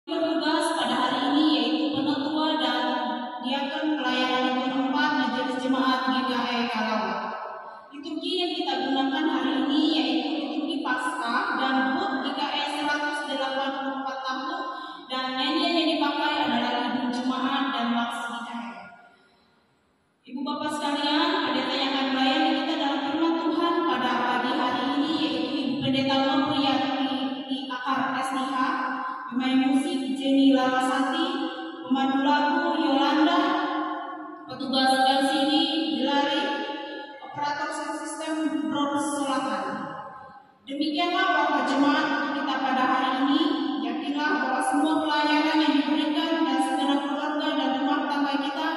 Bertugas pada hari ini yaitu penetua dan diakon pelayanan untuk 4 majelis jemaat GKI Karawang. Liturgi yang kita gunakan hari ini yaitu liturgi Paskah dan HUT GKI 184 tahun, dan nyanyian yang dipakai adalah Ibu Jemaat dan Mars GKI. Ibu Bapak sekalian, pendeta yang akan melayani kita dalam firman Tuhan pada pagi hari ini yaitu Ibu Pendeta Nopriyati Akar SDH, pemain musik Jenny Larasati, pemandu lagu Yolanda, petugas LCD Dilari, operator sound system Bro Solatan. Demikianlah Bapak Jemaat untuk kita pada hari ini. Yakinlah bahwa semua pelayanan yang diberikan dan segenap keluarga dan rumah tangga kita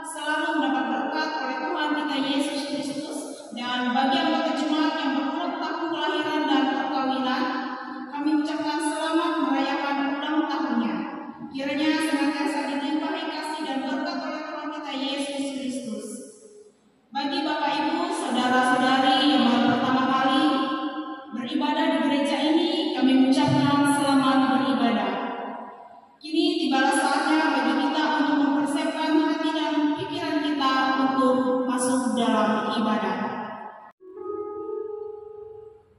selalu mendapat berkat oleh Tuhan kita Yesus Kristus. Dan bagi anggota jemaat yang berulang tahun kelahiran dan perkawinan, kami ucapkan selamat merayakan ulang tahunnya. Kiranya senantiasa dilimpahi kasih dan berkat oleh Tuhan kita Yesus Kristus. Bagi Bapak Ibu, saudara-saudari yang baru pertama kali beribadah di gereja ini, kami mengucapkan selamat beribadah. Kini tibalah saatnya bagi kita untuk mempersiapkan hati dan pikiran kita untuk masuk dalam ibadah.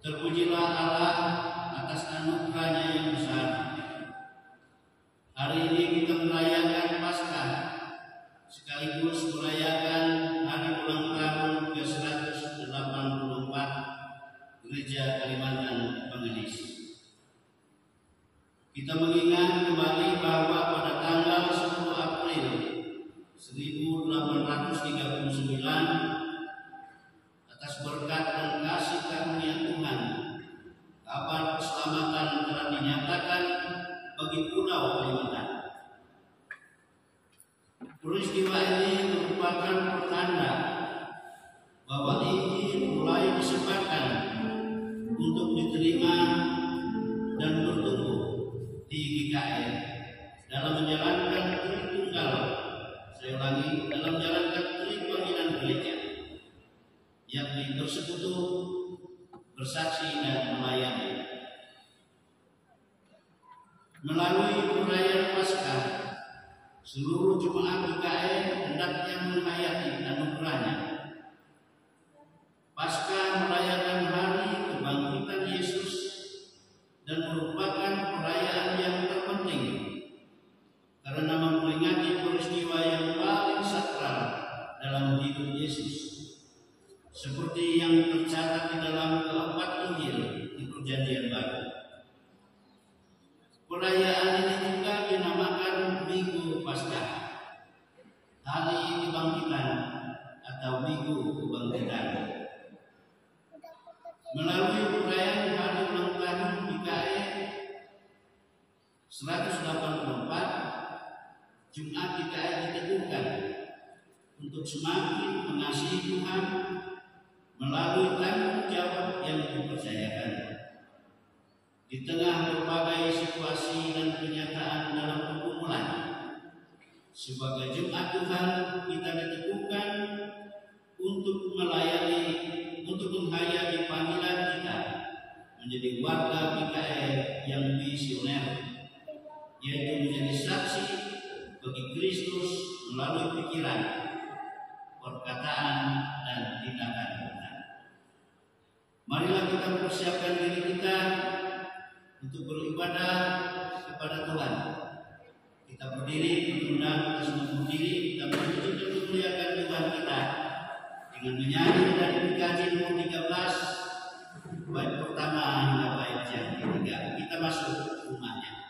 Terpujilah Allah atas anugerah-Nya yang besar. Hari ini kita merayakan Paskah, sekaligus merayakan hari ulang tahun ke-184 Gereja Kalimantan Pengenis. Kita mengingat kembali bahwa pada tanggal 10 April 1839, atas berkat dan kasih karunia Tuhan, kabar keselamatan telah dinyatakan bagi Pulau Kalimantan. Peristiwa ini merupakan pertanda bahwa Injil mulai disebarkan untuk diterima dan bertumbuh di GKI dalam menjalankan Tritunggal. Saya ulangi, dalam menjalankan Tripanggilan gereja, yakni bersekutu, bersaksi, dan melayani. Melalui perayaan Paskah, seluruh jemaat GKI hendaknya menghayati anugerah-Nya. Paskah merayakan hari kebangkitan Yesus dan merupakan perayaan yang terpenting karena memperingati peristiwa yang paling sakral dalam hidup Yesus, seperti yang tercatat di dalam keempat Injil di Perjanjian Baru. Perayaan ini juga dinamakan Minggu Paskah, Hari Kebangkitan atau Minggu Kebangkitan. Melalui perayaan hari ulang tahun GKI 184, Jumat GKI diteguhkan untuk semakin mengasihi Tuhan melalui tanggung jawab yang dipercayakan. Di tengah berbagai situasi dan kenyataan dalam pergumulan, sebagai jemaat Tuhan kita diteguhkan untuk melayani, untuk menghayati panggilan kita menjadi warga GKI yang misioner, yaitu menjadi saksi bagi Kristus melalui pikiran, perkataan, dan tindakan kita. Marilah kita mempersiapkan diri kita untuk beribadah kepada Tuhan. Kita berdiri, mengundang kita semua berdiri, kita menuju dan memuliakan Tuhan kita dengan menyanyi dari PKJ nomor 13, bait pertama hingga bait yang ketiga. Kita masuk rumahnya.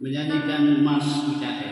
menyanyikan Mas Mikael.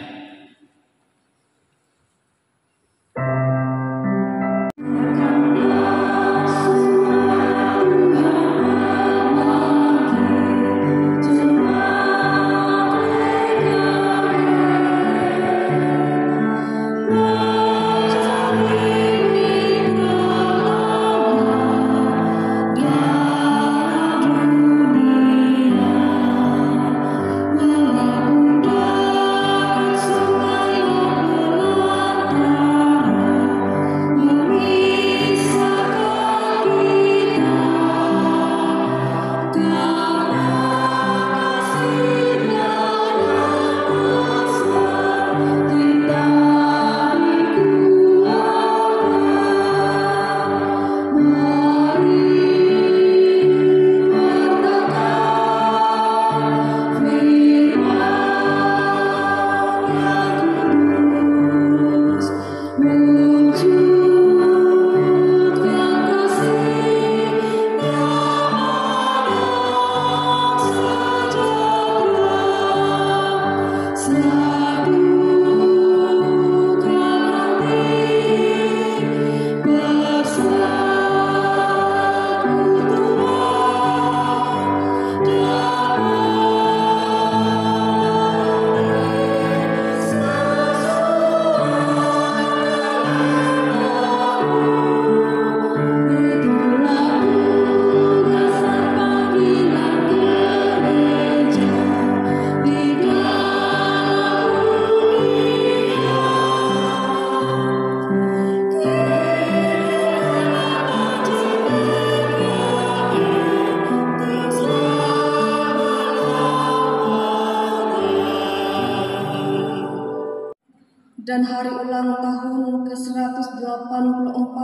Dan hari ulang tahun ke-184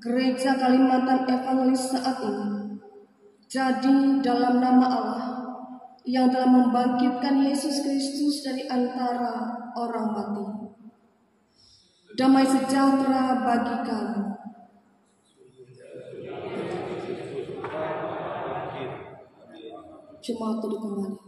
Gereja Kalimantan Evangelis saat ini. Jadi dalam nama Allah yang telah membangkitkan Yesus Kristus dari antara orang mati, damai sejahtera bagi kamu. Jemaat duduk kembali.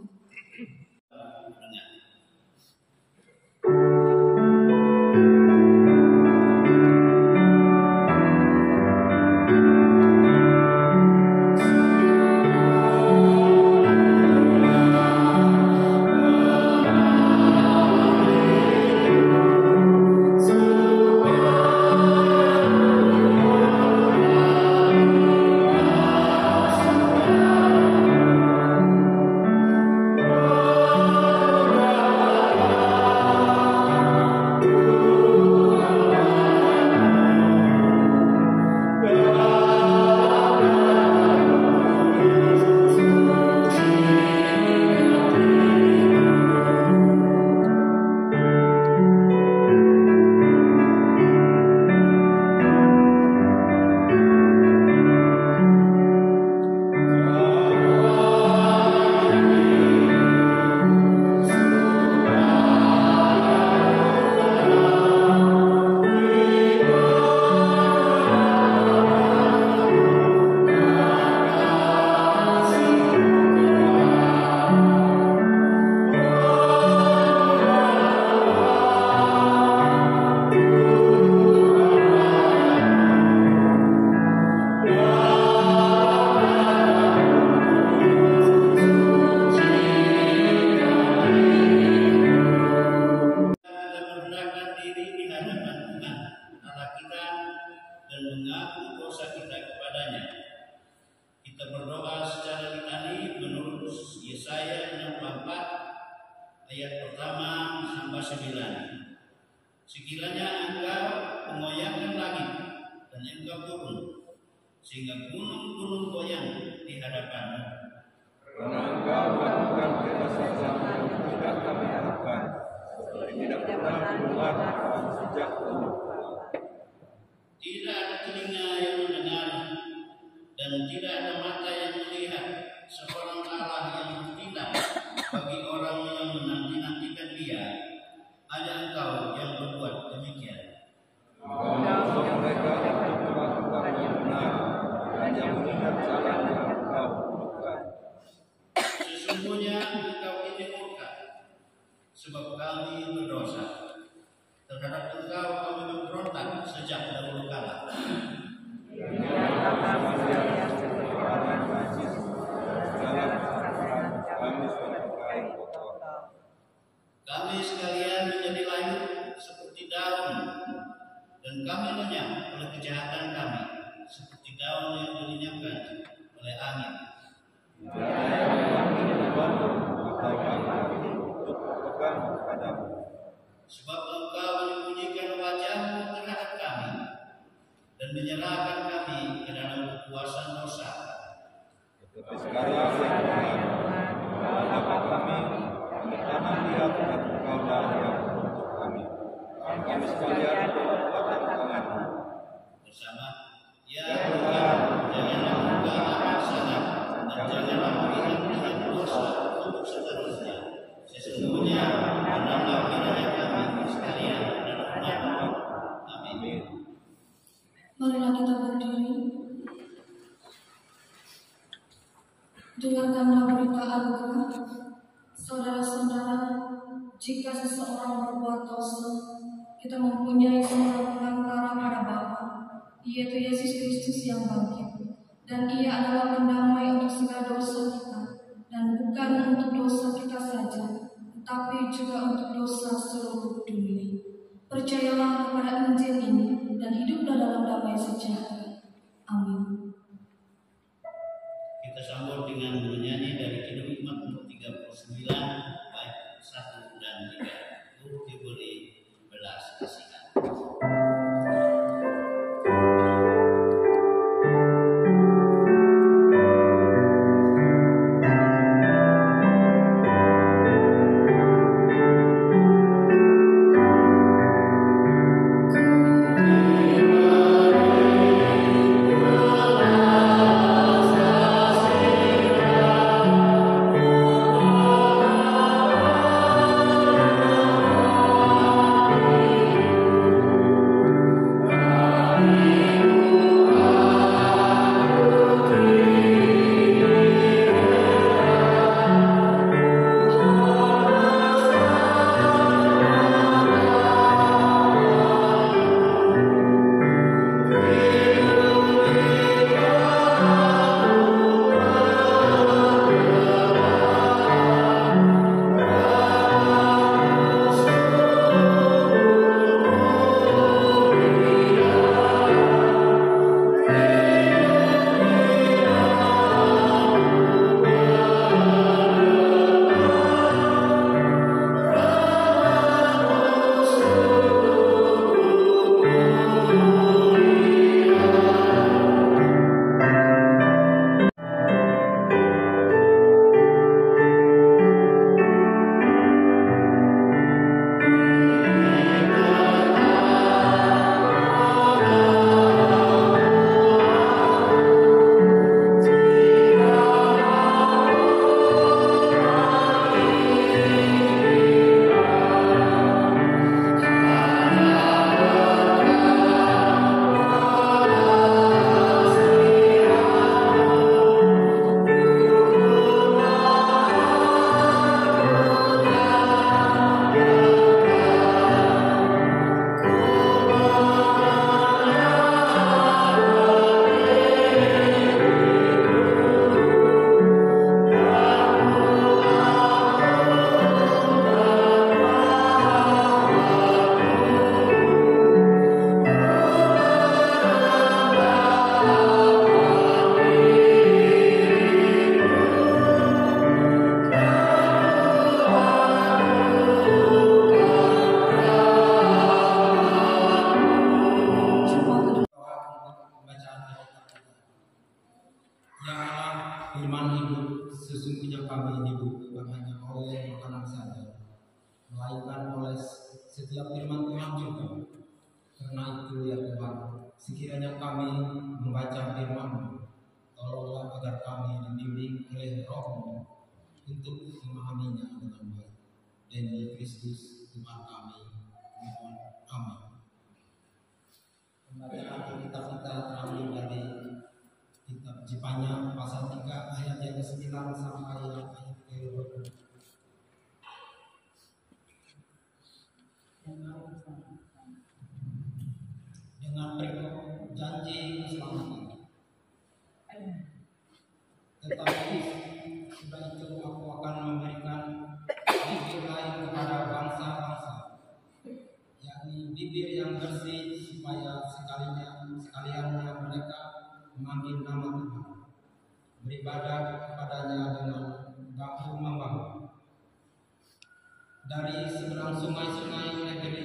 ayat pertama sampai 9. Sekiranya engkau mengoyangkan langit dan engkau turun, sehingga gunung-gunung goyang di hadapanmu. Karena engkau melakukan kebesaran yang tidak kami harapkan, tidak pernah mendengar sejak dulu. Tidak ada telinga yang mendengar dan tidak ada mata yang melihat seorang Allah yang bertindak bagi orang yang menanti-nantikan Dia. Ada engkau yang berbuat demikian. Engkau mereka untuk melakukan yang benar dan yang melihat jalan yang engkau lakukan. Sesungguhnya engkau ini murka sebab kami berdosa. Terhadap Engkau kami memberontak sejak dahulu kala. Kami sekalian menjadi layu seperti daun, dan kami lenyap oleh kejahatan kami, seperti daun yang dilenyapkan oleh angin. Sebab Engkau menyembunyikan wajah-Mu terhadap kami dan menyerahkan kami ke dalam kekuasaan dosa. Tetapi sekarang dapat kami karena Dia bukan Engkau dan Dia untuk kami. Kami sekalian dalam tangan-Mu Bersama, ya Tuhan, janganlah Engkau amat sangat dan janganlah mengingat dosa untuk seterusnya. Sesungguhnya menambah kiranya kami sekalian dalam nama-Mu. Amin. Marilah kita berdiri. Dengarkanlah berita anugerah. Saudara-saudara, jika seseorang berbuat dosa, kita mempunyai seorang pengantara pada Bapa, yaitu Yesus Kristus yang bangkit. Dan Ia adalah pendamai untuk segala dosa kita, dan bukan untuk dosa kita saja, tetapi juga untuk dosa seluruh dunia. Percayalah kepada Injil ini dan hiduplah dalam damai sejahtera. Amin. Kita sambut dengan menyanyi dari Kidung Hikmat nomor 39 bait 1 dan 3. Diberi belas kasihan. Firman hidup, sesungguhnya kami hidup bukan hanya oleh makanan saja, melainkan oleh setiap firman Tuhan juga. Karena itu ya Tuhan, sekiranya kami membaca firman-Mu, tolonglah agar kami dibimbing oleh Roh-Mu untuk memahaminya dengan baik. Demi Kristus Tuhan kami, mohon amin. Pembacaan kitab kita terambil dari kitab Jepanya pasal 3 ayat yang ke-9 sampai ayat ke-20. dengan berikut janji keselamatan. Tetapi sudah itu aku akan memberikan bibir lain kepada bangsa-bangsa, yakni bibir yang bersih, supaya sekaliannya mereka memanggil nama Tuhan, beribadah kepadanya dengan bahu membahu. Dari seberang sungai-sungai negeri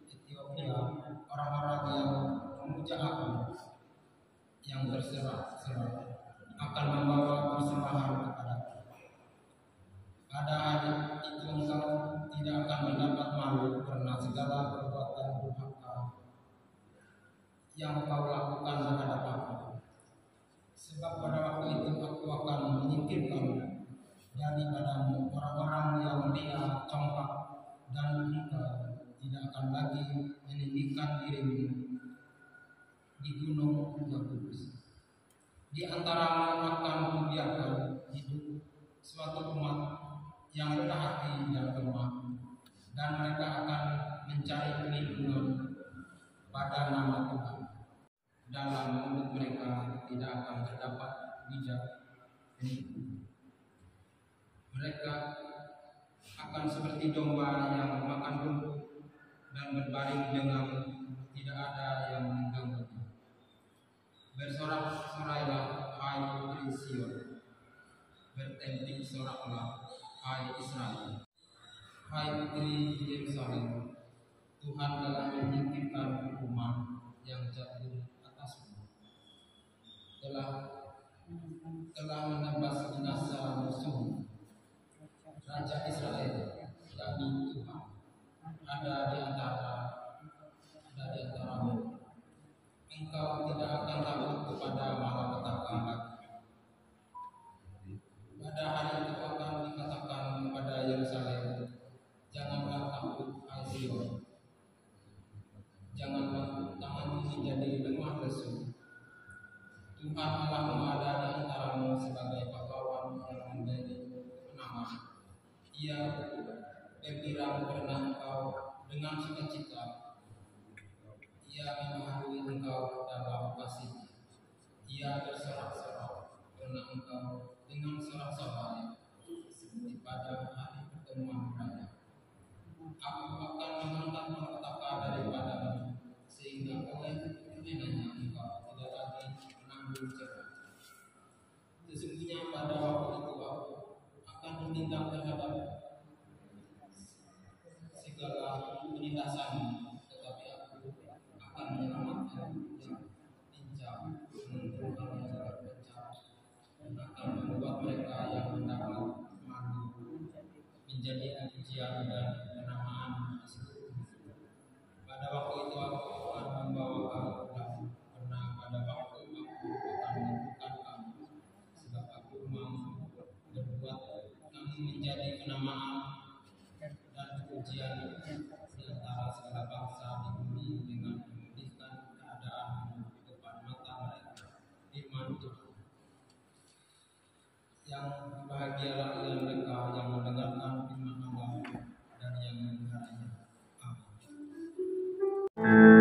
Ethiopia, orang-orang yang memuja aku, yang terserak-serak, akan membawa persembahan kepadaku. Pada hari itu engkau tidak akan mendapat malu karena segala perbuatan durhaka yang kau lakukan terhadap aku. Sebab pada waktu itu aku akan menyingkirkan daripadamu orang-orang yang dia congkak, dan engkau tidak akan lagi meninggikan dirimu di gunung yang kudus. Di antaramu akan kubiarkan hidup suatu umat yang rendah hati dan lemah, dan mereka akan mencari perlindungan pada nama Tuhan. Dalam mulut mereka tidak akan terdapat bijak. Mereka akan seperti domba yang makan rumput dan berbaring dengan tidak ada yang mengganggunya. Bersorak-sorailah, hai putri Sion, bertempik soraklah, hai Israel. Hai putri Yerusalem, Tuhan telah menyingkirkan hukuman yang jatuh atasmu, telah menebas binasa musuhmu. Raja Israel, yakni Tuhan, ada di antaramu. Engkau tidak akan takut kepada malapetaka lagi. Pada hari itu akan dikatakan kepada Yerusalem, janganlah takut, hai Sion. Janganlah tanganmu menjadi lemah lesu. Tuhan Allahmu ada di antaramu sebagai pahlawan yang memberi kemenangan. Ia bergirang karena engkau dengan sukacita. Ia mengharui engkau dalam kasih. Ia bersorak-sorak karena engkau dengan sorak-sorai, seperti pada hari pertemuan raya. Aku akan mengangkat malapetaka daripadamu, sehingga oleh kemenangannya engkau tidak lagi menanggung cerah. Sesungguhnya pada waktu itu aku akan menindak terhadap segala penindasanmu, tetapi aku akan menyelamatkan yang pincang, mengumpulkan yang terpecah, dan akan membuat mereka yang mendapat malu menjadi pujian dan kenamaan. Pada waktu itu aku akan membawa kamu pulang, karena pada waktu aku akan menyembuhkan kamu, sebab aku mau berbuat kamu menjadi kenamaan dan pujian di antara segala bangsa di bumi, dengan memulihkan keadaanmu di depan mata mereka. Firman Tuhan. Yang bahagialah mereka yang mendengarkan firman Allah dan yang memeliharanya. Amin. Amin.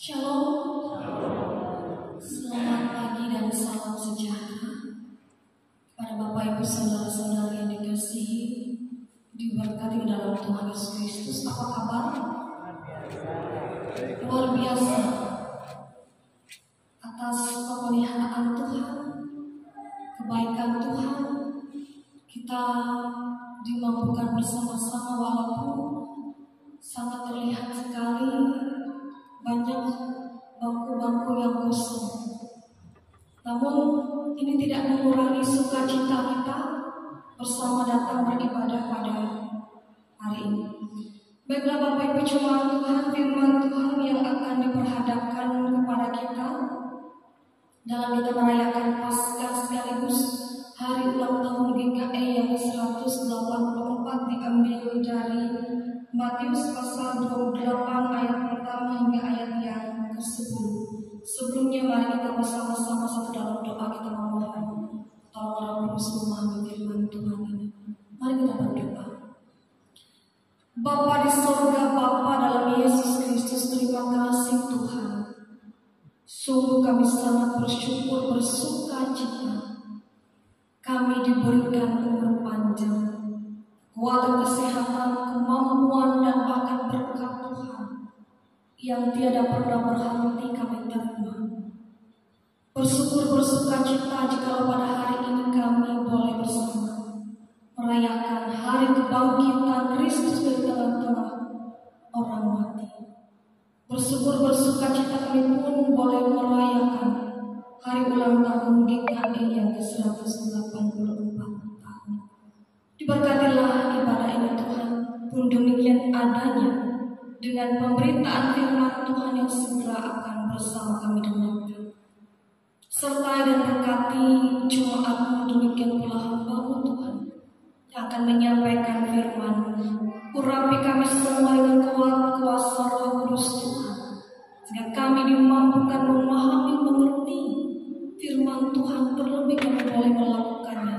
Shalom. Selamat pagi dan salam sejahtera kepada Bapak Ibu saudara-saudari yang dikasihi, diberkati dalam Tuhan Yesus Kristus. Apa kabar? Luar biasa atas pemeliharaan Tuhan, kebaikan Tuhan, kita dimampukan bersama-sama walaupun sangat terlihat sekali banyak bangku-bangku yang kosong. Namun ini tidak mengurangi sukacita kita bersama datang beribadah pada hari ini. Baiklah Bapak Ibu jemaat Tuhan, firman Tuhan yang akan diperhadapkan kepada kita dalam kita merayakan Paskah sekaligus hari ulang tahun GKI yang ke-184 diambil dari Matius pasal 28 ayat pertama hingga ayat yang ke-10. Sebelumnya mari kita bersama-sama satu dalam doa kita memohon tolong Roh Kudus memahami firman Tuhan ini. Mari kita berdoa. Bapa di sorga, Bapa dalam Yesus Kristus, terima kasih Tuhan. Sungguh kami sangat bersyukur, bersuka cita. Kami diberikan umur panjang, kekuatan kesehatan, kemampuan dan bahkan berkat Tuhan yang tiada pernah berhenti kami terima. Bersyukur bersuka cita jika pada hari ini kami boleh bersama merayakan hari kebangkitan Kristus dari tengah-tengah orang mati. Bersyukur bersuka cita kami pun boleh merayakan hari ulang tahun GKI yang ke-184 tahun. Diberkatilah ibadah ini Tuhan, pun demikian adanya dengan pemberitaan firman Tuhan yang segera akan bersama kami dengarkan. Sertai dan berkati jemaat-Mu, demikian pula hamba-Mu Tuhan yang akan menyampaikan firman. Urapi kami semua dengan kuat kuasa Roh Kudus Tuhan, sehingga kami dimampukan memahami, mengerti firman Tuhan, terlebih kami boleh melakukannya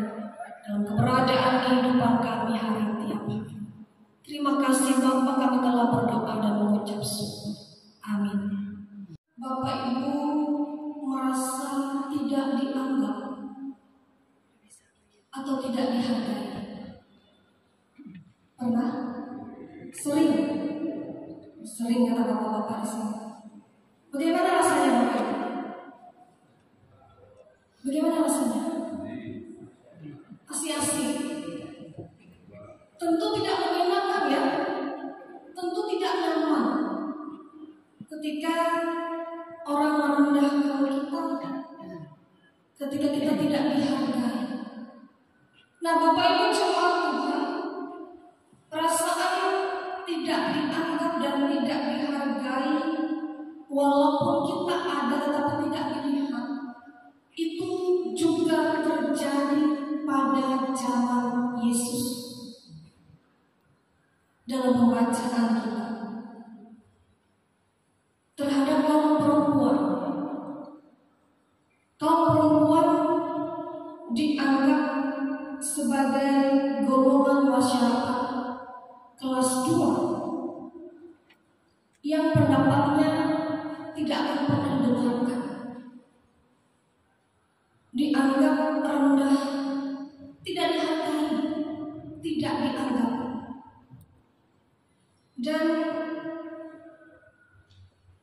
dalam keberadaan kehidupan kami hari tiap hari. Terima kasih Bapa, kami telah berdoa dan mengucap syukur. Amin. Bapak Ibu merasa tidak dianggap atau tidak dihargai? Pernah? Sering kata bapak-bapak di sini. Bagaimana rasanya Bapak Ibu? Bagaimana rasanya? Asik-asik. Tentu tidak menyenangkan ya. Tentu tidak nyaman ketika orang merendahkan kita, ketika kita tidak dihargai. Nah Bapak Ibu jemaat Tuhan, perasaan tidak dianggap dan tidak dihargai walaupun kita ada tetapi tidak dilihat, itu juga terjadi pada zaman Yesus. Dalam pembacaan kita terhadap kaum perempuan dianggap sebagai golongan masyarakat kelas 2 yang pendapatnya tidak akan pernah didengarkan, dianggap rendah, tidak dihargai, tidak dianggap, dan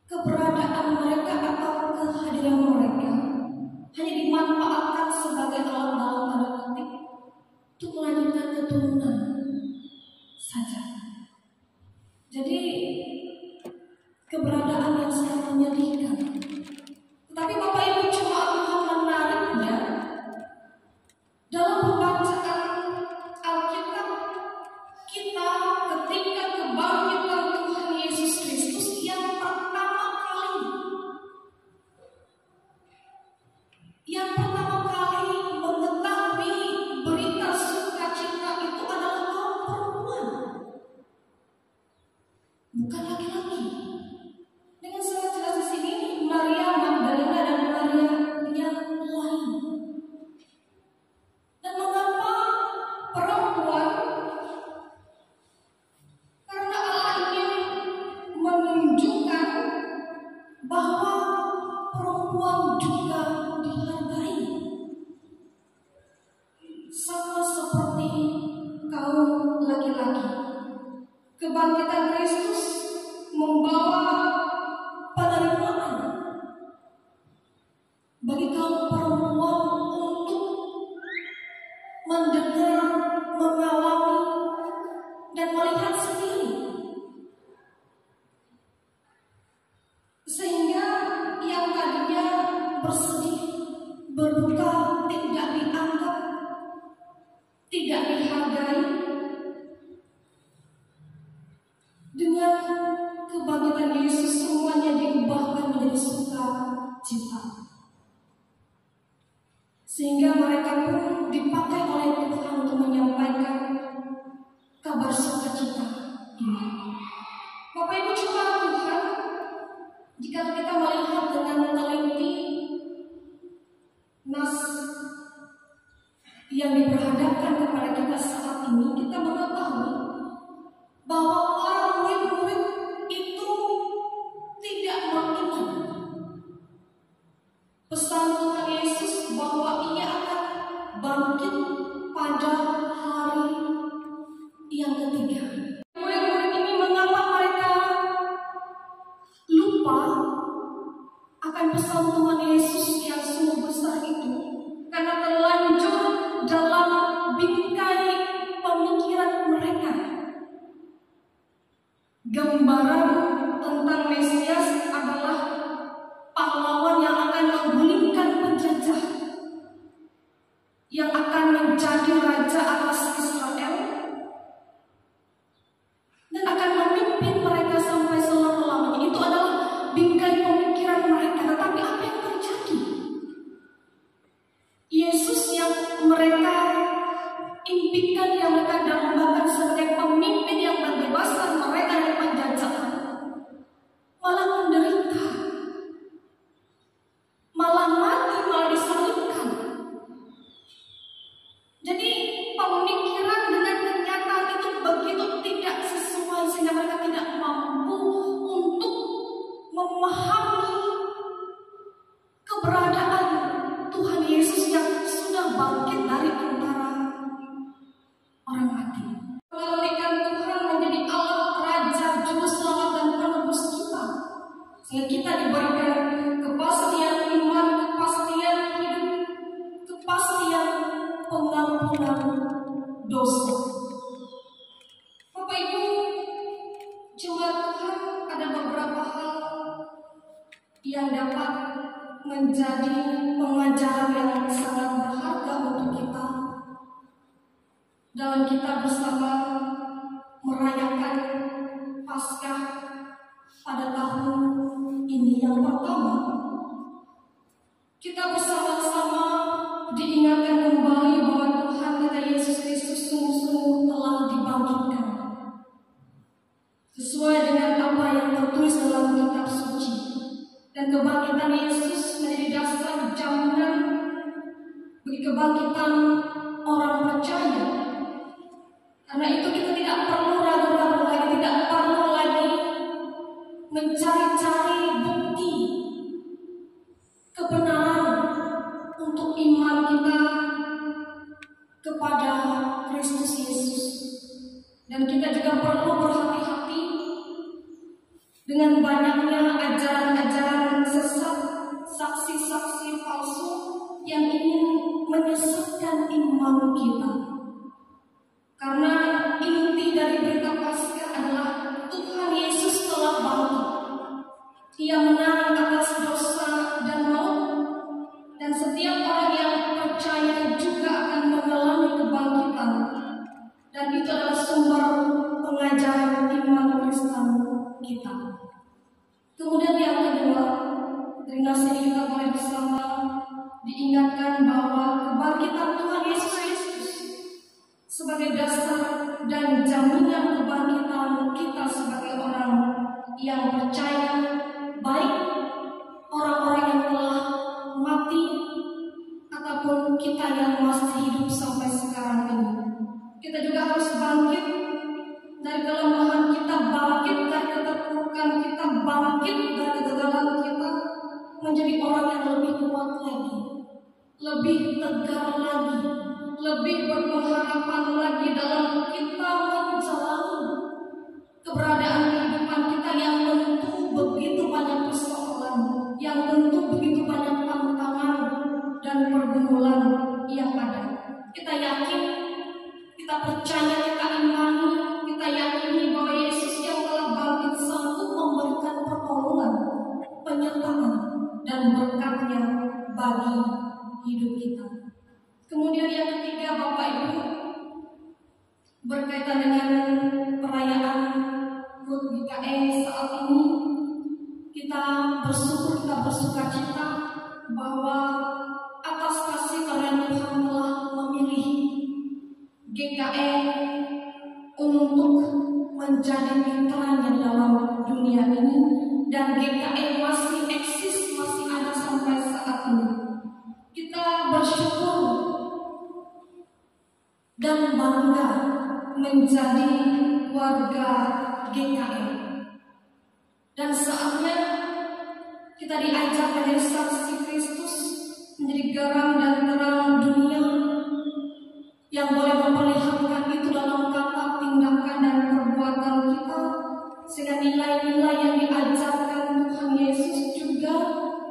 keberadaan mereka atau kehadiran mereka hanya dimanfaatkan sebagai alat dalam tanda kutip untuk melanjutkan keturunan saja. Jadi keberadaan yang sangat menyedihkan. Tetapi Bapak Ibu jemaat Tuhan, menariknya dalam pembacaan Alkitab kita ketika kebangkitan Tuhan Yesus Kristus yang pertama kali mengetahui berita sukacita itu adalah kaum perempuan, bukan laki-laki. Dengan sangat jelas di sini Maria kebangkitan Kristus membawa penerimaan bagi kaum perempuan untuk mendengar, mengalami, dan melihat sendiri, sehingga yang tadinya bersedih, berduka tidak dianggap, tidak dihargai. Dengan kebangkitan Yesus semuanya diubahkan menjadi sukacita, sehingga mereka pun dipakai oleh Tuhan untuk menyampaikan kabar sukacita ini. Bapak Ibu jemaat Tuhan, jika kita melihat dengan teliti nas yang diperhadapkan kepada kita saat ini, kita mengetahui bahwa para murid-murid itu tidak mengingat pesan Tuhan Yesus bahwa Ia akan bangkit pada hari yang ketiga. Murid-murid ini mengapa mereka lupa akan pesan Tuhan Yesus yang sungguh besar itu? Karena terlanjur dalam bingkai pemikiran mereka gambaran tentang Mesias adalah pahlawan yang akan menggulingkan penjajah, yang akan menjadi raja atas Israel dan akan memimpin mereka sampai selama-lamanya. Itu adalah bingkai pemikiran mereka. Tetapi apa yang terjadi? Yesus yang mereka impikan, yang mereka dambakan sebagai pemimpin yang membebaskan mereka dari penjajahan, malah menderita, malah mati, malah disalibkan. Jadi pemikiran dengan kenyataan itu begitu tidak sesuai, sehingga mereka tidak mampu untuk memahami keberadaan Tuhan Yesus yang sudah bangkit dari antara orang mati. Mengabdikan Tuhan menjadi alat raja, juru selamat dan penebus kita, sehingga kita diberikan kepastian iman, kepastian hidup, kepastian pengampunan dosa. Bapak Ibu jemaat Tuhan, ada beberapa hal yang dapat menjadi pengajaran yang sangat berharga untuk kita dalam kita bersama merayakan Paskah pada tahun ini. Yang pertama, kita bersama-sama diingatkan kembali bahwa Tuhan kita Yesus Kristus sungguh-sungguh telah dibangkitkan sesuai dengan apa yang tertulis dalam kitab suci, dan kebangkitan Yesus menjadi dasar jaminan bagi kebangkitan orang percaya. Karena itu kita tidak perlu ragu-ragu lagi, tidak perlu lagi mencari-cari bukti kebenaran untuk iman kita kepada Kristus Yesus. Dan kita juga perlu berhati-hati dengan banyaknya ajaran-ajaran sesat, saksi-saksi palsu yang ingin menyesatkan iman kita. Karena inti dari berita Paskah adalah Tuhan Yesus telah bangkit. Ia menang atas dosa dan maut, dan setiap orang yang percaya juga akan mengalami kebangkitan. Dan itu adalah sumber pengajaran iman Kristen kita. Kemudian yang kedua, dari nasihat kita mulai bersama diingatkan bahwa kebangkitan Tuhan Yesus Kristus sebagai dasar dan jaminan kebangkitan kita sebagai orang yang percaya, baik orang-orang yang telah mati ataupun kita yang masih hidup sampai sekarang ini. Kita juga harus bangkit dari kelemahan kita, bangkit dari keterpurukan kita, bangkit dari kegagalan kita, menjadi orang yang lebih kuat lagi, lebih tegar lagi, lebih berpengharapan lagi dalam kita menjalani berkaitan dengan perayaan HUT GKI saat ini, kita bersyukur, kita bersukacita bahwa atas kasih karunia Tuhan telah memilih GKI untuk menjadi mitranya dalam dunia ini, dan GKI masih eksis, masih ada sampai saat ini. Kita bersyukur dan bangga menjadi warga GKI. Dan saatnya kita diajak menjadi saksi Kristus, menjadi garam dan terang dunia yang boleh memperlihatkan itu dalam kata, tindakan, dan perbuatan kita, sehingga nilai-nilai yang diajarkan Tuhan Yesus juga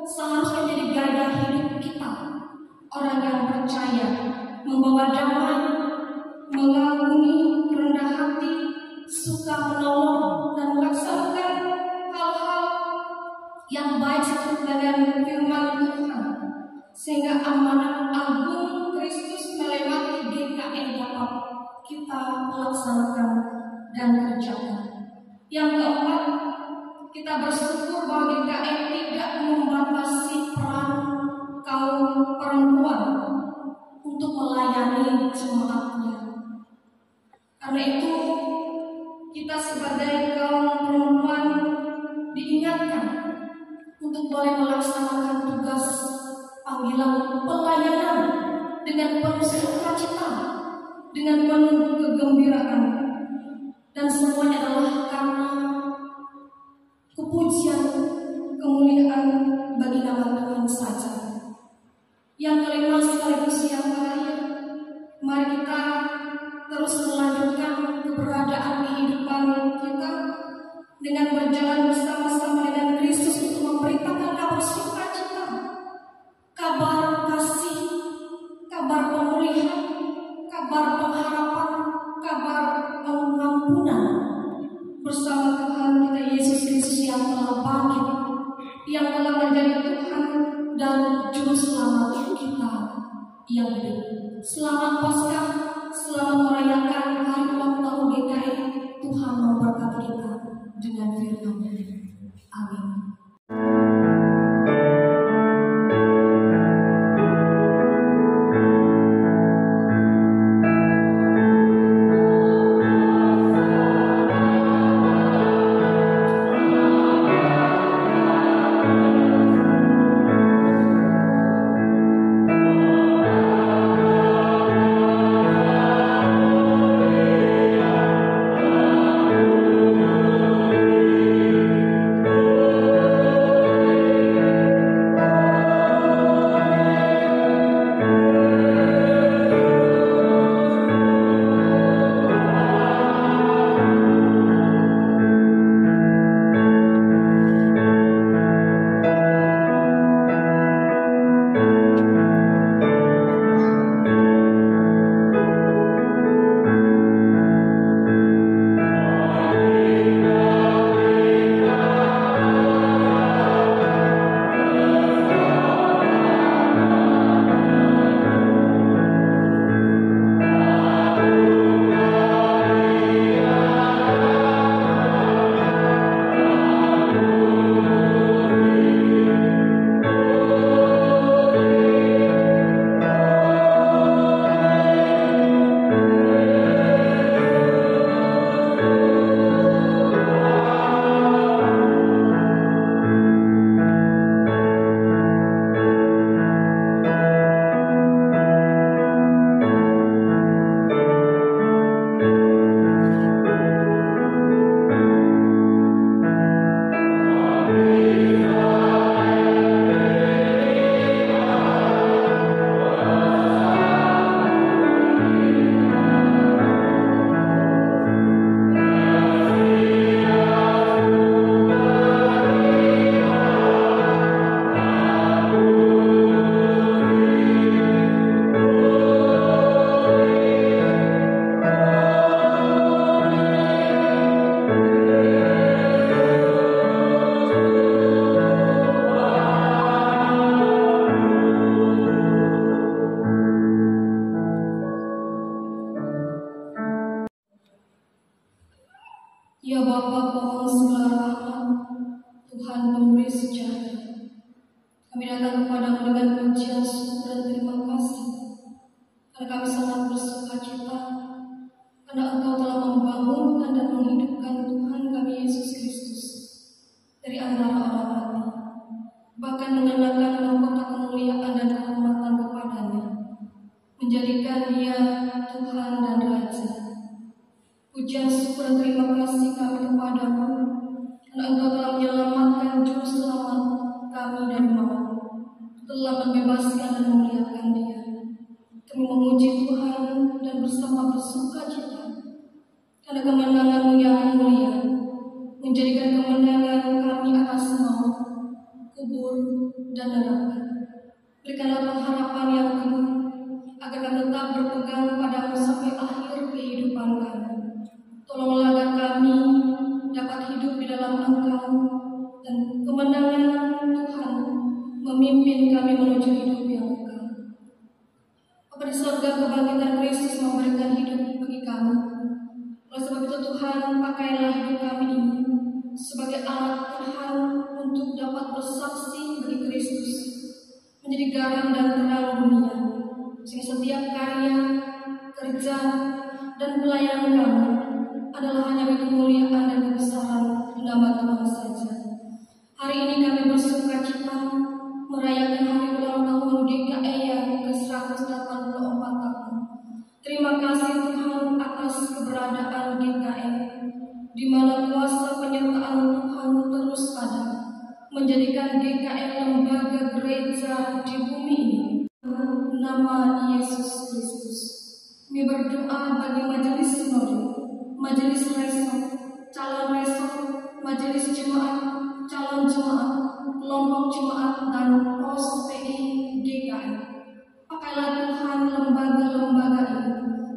seharusnya menjadi gaya hidup kita. Orang yang percaya, membawa damai, mengagumi, rendah hati, suka menolong, dan melaksanakan hal-hal yang baik sesuai dengan firman Tuhan, sehingga amanat agung Kristus melewati GKI dapat kita laksanakan dan kerjakan. Yang keempat, kita bersyukur bahwa GKI tidak membatasi peran kaum perempuan untuk melayani jemaatnya. Karena itu, kita sebagai kaum perempuan diingatkan untuk boleh melaksanakan tugas panggilan pelayanan dengan penuh sukacita, dengan penuh kegembiraan, dan semuanya adalah karena kepujian, kemuliaan bagi nama Tuhan saja. Yang kelima sekaligus yang terakhir, mari kita terus melanjutkan keberadaan kehidupan kita dengan berjalan bersama-sama dengan Kristus untuk memberitakan kabar sukacita, kabar kasih, kabar pemulihan, kabar pengharapan, kabar pengampunan bersama Tuhan kita Yesus Kristus yang telah bangkit, yang telah menjadi Tuhan dan Juru Selamat kita yang hidup. Selamat Paskah, selamat merayakan hari ulang tahun GKI. Tuhan memberkati kita dengan firman-Nya. Amin. pohon segala rahmat, Tuhan pemberi sejahtera. Kami datang kepadamu dengan pujian, syukur dan terima kasih, karena kami sangat bersuka cita, karena Engkau telah membangunkan dan menghidupkan Tuhan kami Yesus Kristus dari antara orang mati, bahkan mengenakan mahkota kemuliaan dan kehormatan kepadanya, menjadikan Dia Tuhan dan Raja. Pujian, syukur dan terima kasih kami kepadamu, karena Engkau telah menyelamatkan juru selamat kami dari maut, telah membebaskan dan memuliakan Dia. Kami memuji Tuhan dan bersama bersuka cita, karena kemenangan-Mu yang mulia menjadikan kemenangan kami atas maut, kubur, dan neraka. Berikanlah pengharapan yang teguh, agar kami tetap berpegang padamu sampai akhir kehidupan kami. Tolonglah agar kami dapat hidup di dalam Engkau, dan kemenangan Tuhan memimpin kami menuju hidup yang kekal. Bapa di surga, kebangkitan Kristus memberikan hidup bagi kami. Oleh sebab itu Tuhan, pakailah hidup kami ini sebagai alat Tuhan untuk dapat bersaksi bagi Kristus, menjadi garam dan terang dunia, sehingga setiap karya, kerja, dan pelayanan kami adalah hanya bagi kemuliaan dan kebesaran nama Tuhan saja. Hari ini kami bersuka cita merayakan hari ulang tahun GKI yang ke-184 tahun. Terima kasih Tuhan atas keberadaan GKI, di mana kuasa penyertaan Tuhan terus ada, menjadikan GKI lembaga gereja di bumi ini. Nama Yesus Kristus. Kami berdoa bagi majelis sinode, majelis resor, calon resor, majelis jemaat, calon jemaat, kelompok jemaat, dan pos PI DKI. Pakailah Tuhan lembaga-lembaga ini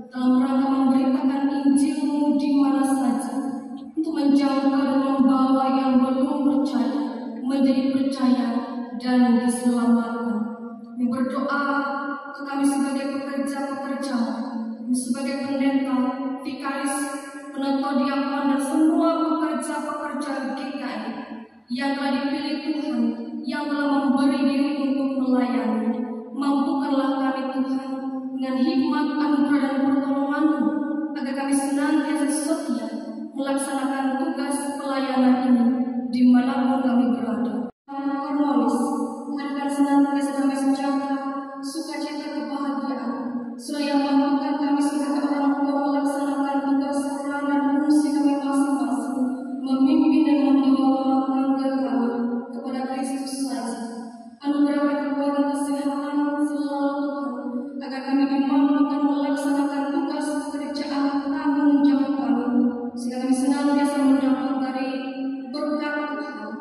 dalam rangka memberitakan Injil-Mu di mana saja, untuk menjangkau dan membawa yang belum percaya menjadi percaya dan diselamatkan. Kami berdoa untuk kami sebagai pekerja-pekerja, sebagai pendeta, vikaris, penetua diakon, dan semua pekerja-pekerja GKI yang telah dipilih Tuhan, yang telah memberi diri untuk melayani. Mampukanlah kami Tuhan dengan hikmat, anugerah, dan pertolongan-Mu, agar kami senantiasa setia melaksanakan tugas pelayanan ini dimanapun kami berada. Harmonis, Tuhan akan senantiasa kami sejahtera, sukacita, kebahagiaan, seraya mampukan kami sebagai orang tua melaksanakan tugas peran dan fungsi kami masing-masing, memimpin dan membawa rumah tangga kami kepada Kristus saja. Anugerah kekuatan kesehatan selalu Tuhan, agar kami dimampukan melaksanakan tugas pekerjaan tanggung jawab kami, sehingga kami senantiasa mendapat dari berkat Tuhan.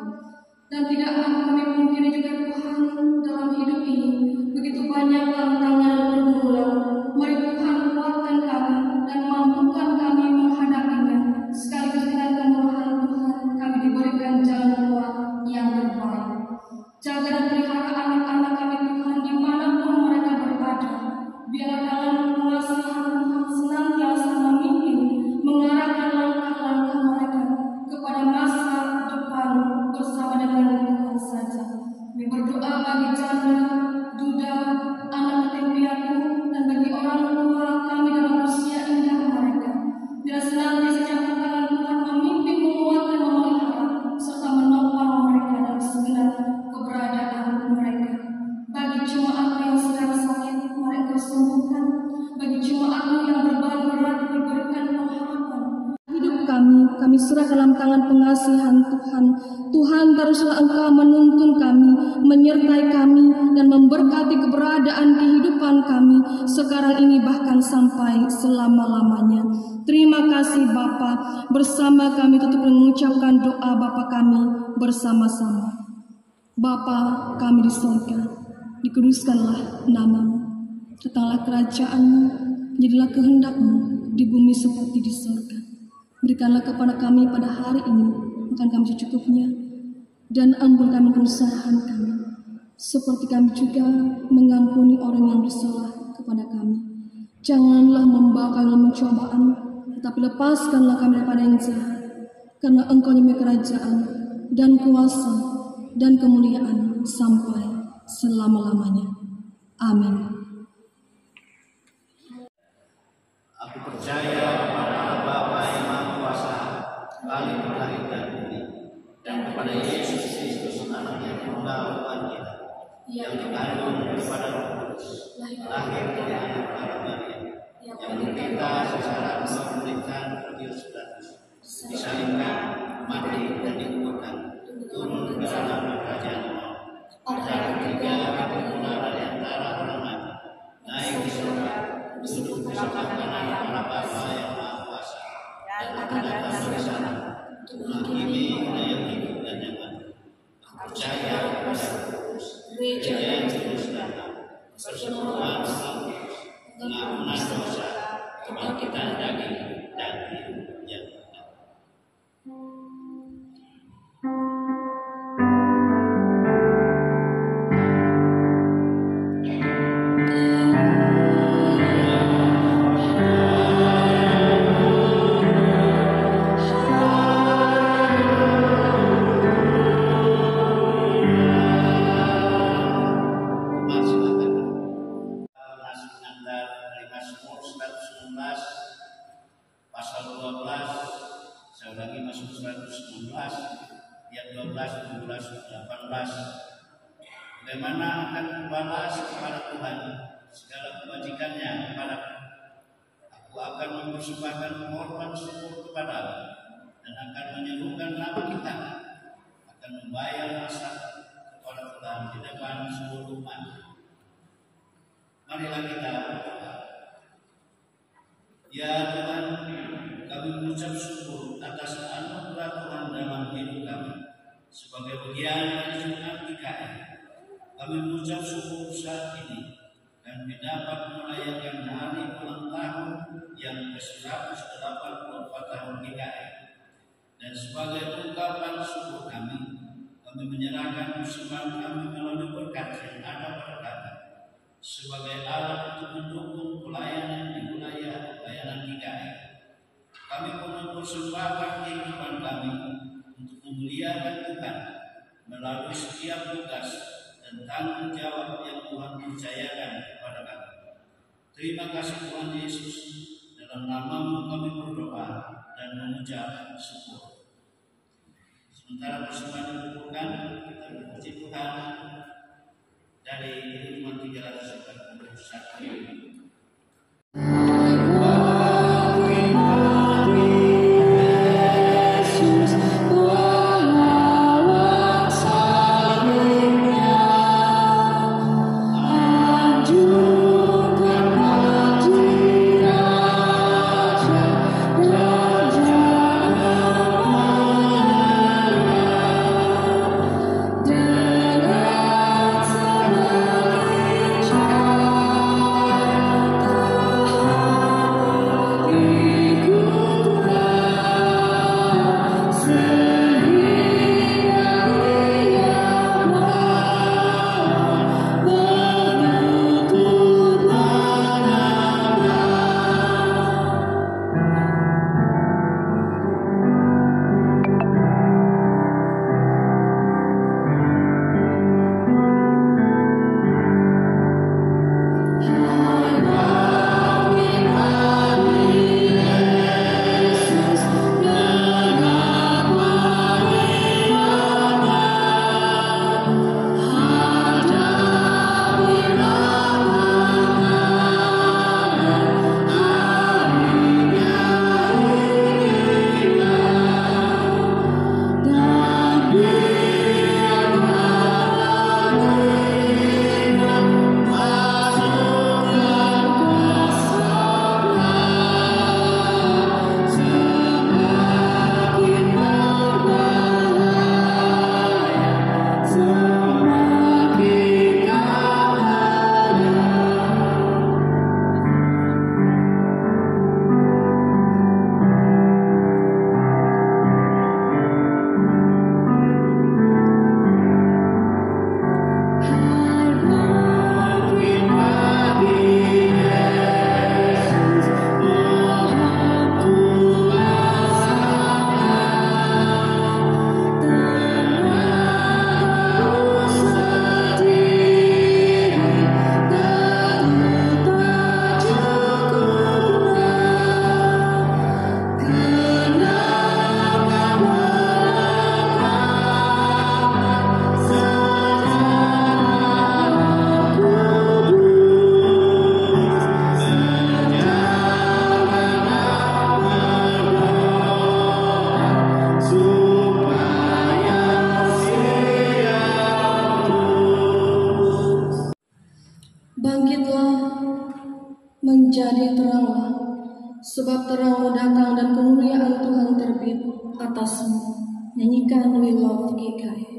Dan tidak akan kami pungkiri juga Tuhan, dalam hidup ini begitu banyak tantangan dan pergumulan. Mari Tuhan kuatkan kami dan mampukan kami menghadapinya, sekaligus dengan kemurahan Tuhan kami diberikan jalan keluar yang terbaik. Jaga dan pelihara anak-anak kami Tuhan dimanapun mereka berada. Biarlah tangan pengasihan Tuhan senantiasa memimpin, mengarahkan langkah-langkah mereka kepada masa depan bersama dengan Tuhan saja. Kami berdoa bagi janda, duda, anak yatim piatu, dan bagi orang tua kami dalam usia indah mereka. Biar senantiasa campur tangan Tuhan memimpin, menguatkan, memelihara, serta menopang mereka dalam segenap keberadaan mereka. Bagi jemaat yang sedang sakit, mereka sembuhkan. Bagi jemaat yang beban berat, diberikan pengharapan. Hidup kami serah dalam tangan pengasihan Tuhan. Tuhan, teruslah Engkau menuntun kami, menyertai kami, dan memberkati keberadaan kehidupan kami sekarang ini bahkan sampai selama-lamanya. Terima kasih Bapa. Bersama kami tutup mengucapkan doa Bapa kami bersama-sama. Bapa kami di surga, dikuduskanlah nama-Mu, datanglah kerajaan-Mu, jadilah kehendak-Mu di bumi seperti di surga. Berikanlah kepada kami pada hari ini makan kami secukupnya, dan ampunkan kesalahan kami, seperti kami juga mengampuni orang yang bersalah kepada kami. Janganlah membawa kami dalam pencobaan, tetapi lepaskanlah kami daripada yang jahat. karena Engkau-Nya kerajaan dan kuasa dan kemuliaan sampai selama-lamanya. Amin. Aku percaya kepada Bapa yang Maha Kuasa, Bapa langit dan bumi, dan kepada Yesus Kristus, Anak yang tunggal Tuhan kita, yang dikandung daripada Roh Kudus, lahir dari anak Maria, yang menderita secara pemerintahan Pontius Pilatus, disalibkan, mati dan dikuburkan, turun ke dalam kerajaan Allah. Pada ketiga berguna dari antara orang mati, naik di surga, duduk di sebelah kanan Allah Bapa yang Maha Kuasa, dan akan datang dari sana untuk menghakimi yang hidup dan yang mati. Aku percaya kepada gereja yang kudus dan persekutuan Islam, pengampunan dosa, kebangkitan daging, dan hidup yang kekal. Pasal 12, saya ulangi masuk 116, ayat 12, 17, 18. Bagaimana akan membalas kepada Tuhan segala kebajikannya kepadaku. Aku akan mempersembahkan korban syukur kepadamu dan akan menyerukan nama kita, akan membayar masak kepada Tuhan di depan seluruh umat. Marilah kita berdoa. Ya Tuhan, kami mengucap syukur atas anugerah Tuhan dalam hidup kami. Sebagai bagian dari Jumat GKI, kami mengucap syukur saat ini dan dapat merayakan hari ulang tahun yang ke-184 tahun GKI. Dan sebagai ungkapan syukur kami menyerahkan persembahan kami melalui berkat yang ada pada kami sebagai alat untuk mendukung pelayanan di wilayah pelayanan GKI. Kami pun mempersembahkan kehidupan kami untuk memuliakan Tuhan melalui setiap tugas dan tanggung jawab yang Tuhan percayakan kepada kami. Terima kasih Tuhan Yesus, dalam nama-Mu kami berdoa dan mengucap syukur. Sementara persembahan dikumpulkan, kita memuji Tuhan dari hikmat 341 ini. Dengan senang Sebab terangmu datang dan kemuliaan Tuhan terbit atasmu. Nyanyikan We Love GKI.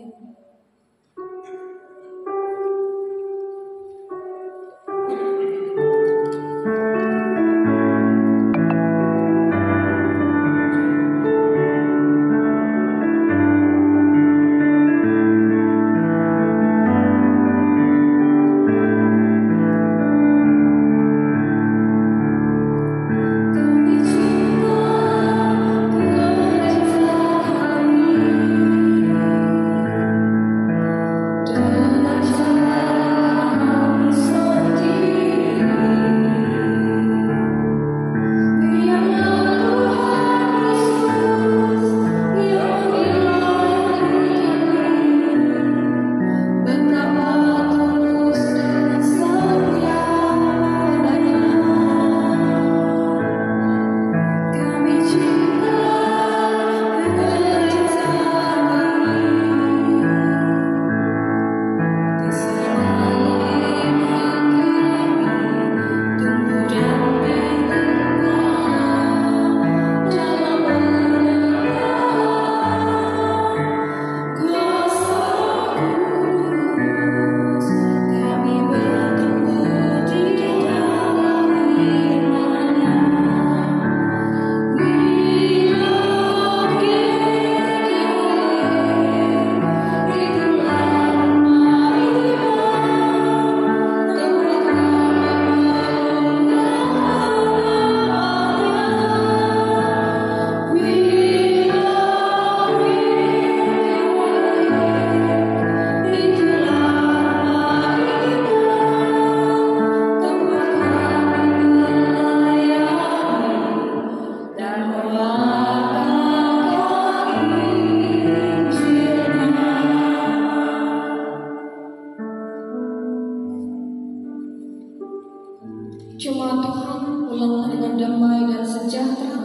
Jemaat Tuhan, pulanglah dengan damai dan sejahtera,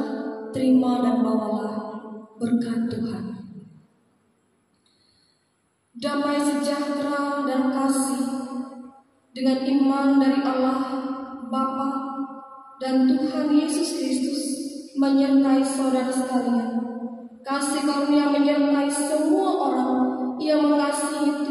terima dan bawalah berkat Tuhan. Damai sejahtera dan kasih dengan iman dari Allah, Bapa dan Tuhan Yesus Kristus menyertai saudara sekalian. Kasih karunia menyertai semua orang yang mengasihi